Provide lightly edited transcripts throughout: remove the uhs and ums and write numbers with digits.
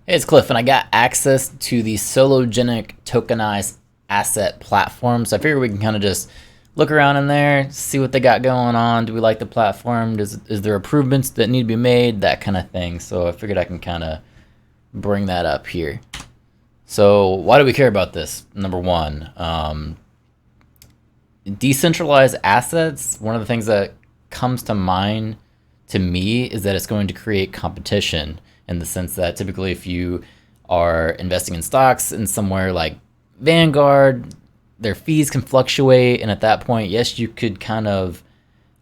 Hey, it's Cliff, and I got access to the Sologenic tokenized asset platform. So I figure we can kind of just look around in there, see what they got going on. Do we like the platform? Is there improvements that need to be made? That kind of thing. So I figured I can kind of bring that up here. So why do we care about this? Number one, decentralized assets. One of the things that comes to mind to me is that it's going to create competition in the sense that typically if you are investing in stocks in somewhere like Vanguard, their fees can fluctuate. And at that point, yes, you could kind of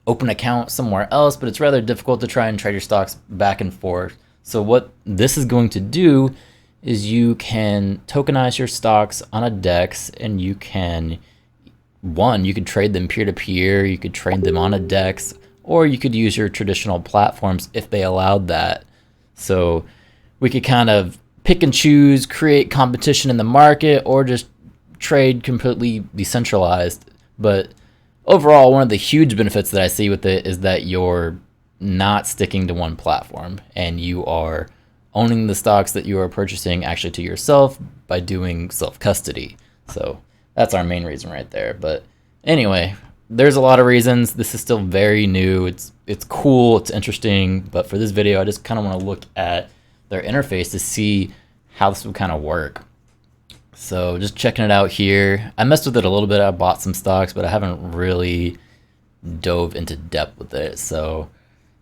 open an account somewhere else, but it's rather difficult to try and trade your stocks back and forth. So what this is going to do is you can tokenize your stocks on a DEX, and you can, you could trade them peer-to-peer, you could trade them on a DEX, or you could use your traditional platforms if they allowed that. So we could kind of pick and choose, create competition in the market, or just trade completely decentralized. But overall, one of the huge benefits that I see with it is that you're not sticking to one platform, and you are owning the stocks that you are purchasing actually to yourself by doing self-custody. So that's our main reason right there. But anyway, there's a lot of reasons. This is still very new. It's cool, it's interesting, but for this video I just kind of want to look at their interface to see how this would kind of work. So just checking it out here. I messed with it a little bit. I bought some stocks, but I haven't really dove into depth with it. So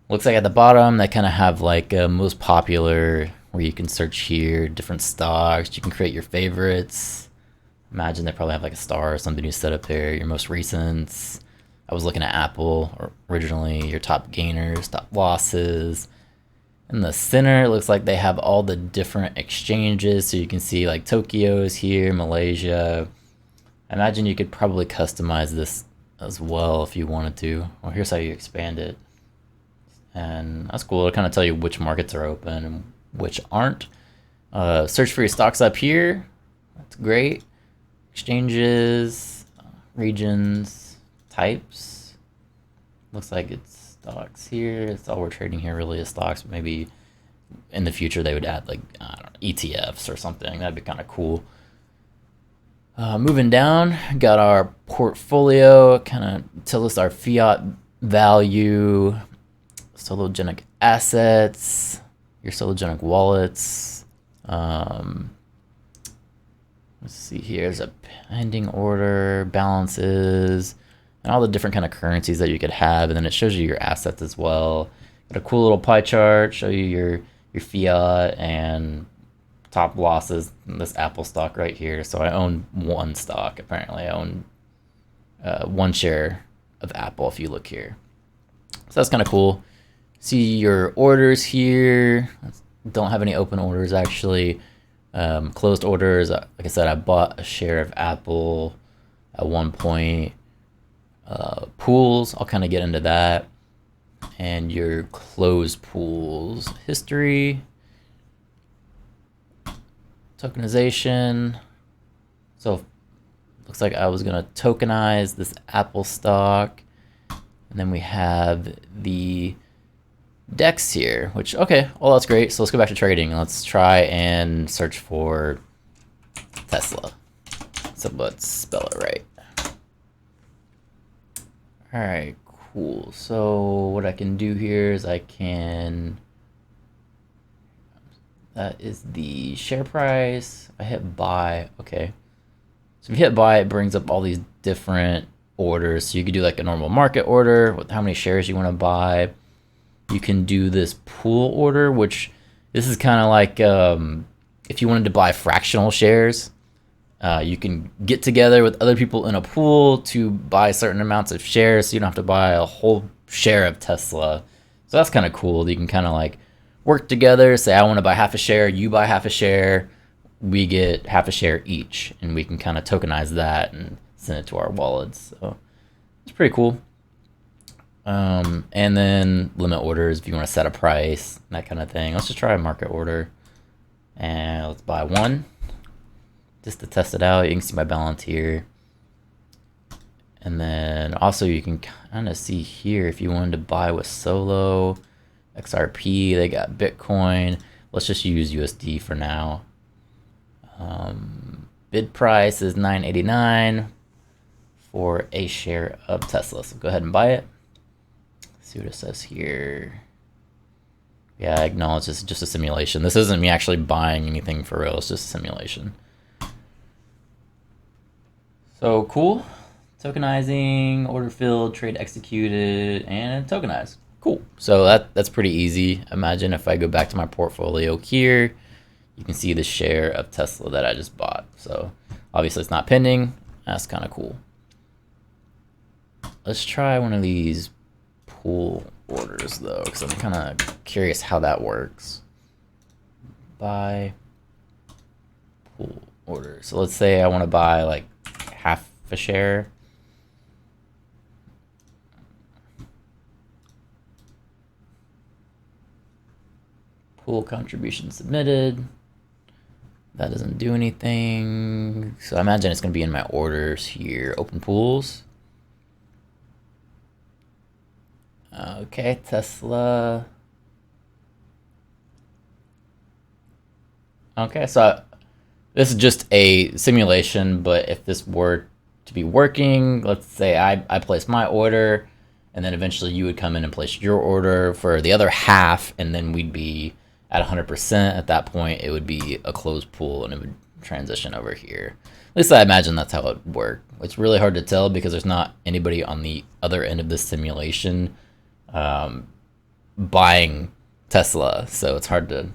looks like at the bottom they kind of have like most popular, where you can search here different stocks. You can create your favorites. Imagine they probably have like a star or something you set up there. Your most recents. I was looking at Apple originally. Your top gainers, top losses. In the center, it looks like they have all the different exchanges. So you can see like Tokyo's here, Malaysia. I imagine you could probably customize this as well if you wanted to. Well, here's how you expand it. And that's cool. It'll kind of tell you which markets are open and which aren't. Search for your stocks up here. That's great. Exchanges, regions, types. Looks like it's stocks here. It's all we're trading here really is stocks. Maybe in the future they would add like, I don't know, ETFs or something. That'd be kind of cool. Moving down, got our portfolio. Kind of tell us our fiat value, Sologenic assets, your Sologenic wallets. Let's see here. There's a pending order, balances, and all the different kind of currencies that you could have. And then it shows you your assets as well. Got a cool little pie chart, show you your fiat and top losses. This Apple stock right here. So I own one stock. Apparently I own one share of Apple if you look here. So that's kind of cool. See your orders here. Don't have any open orders actually. Closed orders, like I said, I bought a share of Apple at one point. Pools, I'll kind of get into that. And your closed pools history, tokenization. So looks like I was gonna tokenize this Apple stock, and then we have the DEX here, which, okay, well, that's great. So let's go back to trading and let's try and search for Tesla. So let's spell it right. All right, cool. So what I can do here is I can, that is the share price. I hit buy. Okay. So if you hit buy, it brings up all these different orders. So you could do like a normal market order with how many shares you want to buy. You can do this pool order, which this is kind of like if you wanted to buy fractional shares, you can get together with other people in a pool to buy certain amounts of shares, so you don't have to buy a whole share of Tesla. So that's kind of cool. You can kind of like work together, say I want to buy half a share, you buy half a share, we get half a share each, and we can kind of tokenize that and send it to our wallets. So it's pretty cool. And then limit orders if you want to set a price, that kind of thing. Let's just try a market order, and let's buy one just to test it out. You can see my balance here. And then also you can kind of see here if you wanted to buy with Solo, XRP, they got Bitcoin. let's just use USD for now. Bid price is $9.89 for a share of Tesla. So go ahead and buy it. See what it says here. Yeah, I acknowledge this is just a simulation. This isn't me actually buying anything for real. It's just a simulation. So cool. Tokenizing, order filled, trade executed, and tokenized. Cool. So that's pretty easy. Imagine if I go back to my portfolio here, you can see the share of Tesla that I just bought. So obviously it's not pending. That's kind of cool. Let's try one of these pool orders though, because I'm kind of curious how that works. Buy pool order. So let's say I want to buy like half a share. Pool contribution submitted. That doesn't do anything. So I imagine it's going to be in my orders here. Open pools. Okay, Tesla. Okay, so this is just a simulation, but if this were to be working, let's say I place my order, and then eventually you would come in and place your order for the other half, and then we'd be at 100%. At that point, it would be a closed pool, and it would transition over here. At least I imagine that's how it would work. It's really hard to tell because there's not anybody on the other end of this simulation buying Tesla, so it's hard to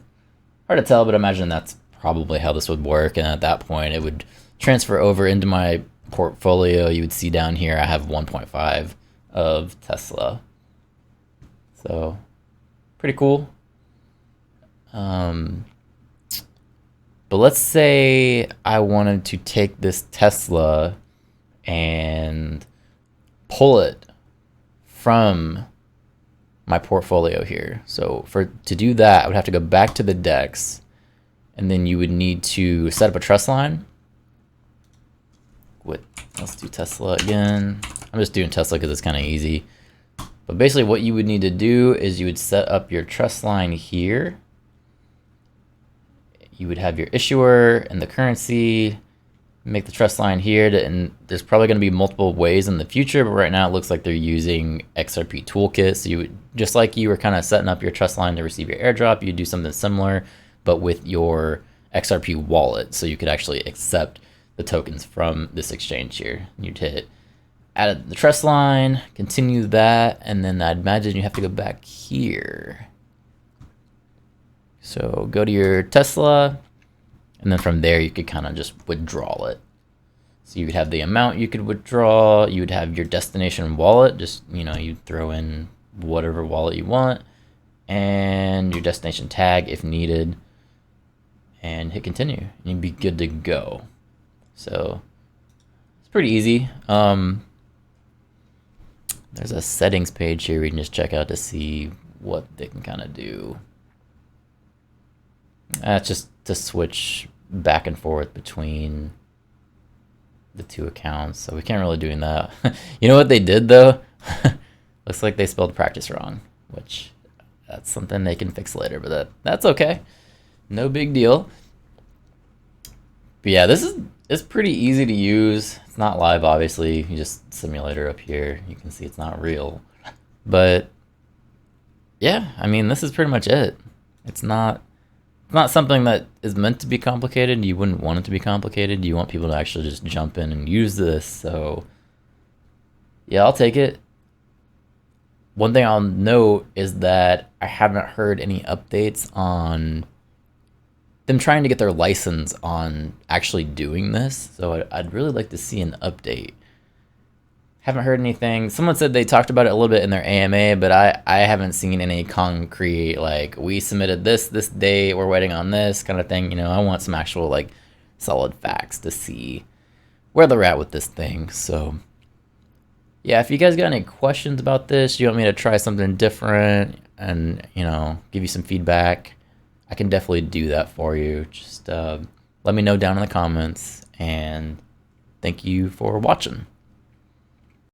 tell, but imagine that's probably how this would work. And at that point it would transfer over into my portfolio. You would see down here I have 1.5 of Tesla, so pretty cool. But let's say I wanted to take this Tesla and pull it from my portfolio here. So to do that, I would have to go back to the DEX, and then you would need to set up a trust line. Let's do Tesla again. I'm just doing Tesla because it's kind of easy. But basically what you would need to do is you would set up your trust line here. You would have your issuer and the currency, make the trust line here, and there's probably going to be multiple ways in the future, but right now it looks like they're using XRP toolkit. So you would, just like you were kind of setting up your trust line to receive your airdrop, you do something similar, but with your XRP wallet. So you could actually accept the tokens from this exchange here. You'd hit add the trust line, continue that, and then I'd imagine you have to go back here. So go to your Tesla, and then from there you could kind of just withdraw it. So you would have the amount you could withdraw, you would have your destination wallet, just, you throw in whatever wallet you want, and your destination tag if needed, and hit continue, and you'd be good to go. So it's pretty easy. There's a settings page here we can just check out to see what they can kind of do. That's just to switch back and forth between the two accounts, so we can't really do that. You know what they did though? Looks like they spelled practice wrong, which that's something they can fix later, but that's okay. No big deal. But yeah, it's pretty easy to use. It's not live, obviously. You just simulator up here. You can see it's not real. But yeah, I mean, this is pretty much it. It's not something that is meant to be complicated. You wouldn't want it to be complicated. You want people to actually just jump in and use this. So yeah, I'll take it. One thing I'll note is that I haven't heard any updates on them trying to get their license on actually doing this. So I'd really like to see an update. Haven't heard anything. Someone said they talked about it a little bit in their AMA, but I haven't seen any concrete, like, we submitted this date, we're waiting on this kind of thing. I want some actual, like, solid facts to see where they're at with this thing. So yeah, if you guys got any questions about this, you want me to try something different and, give you some feedback, I can definitely do that for you. Just let me know down in the comments, and thank you for watching.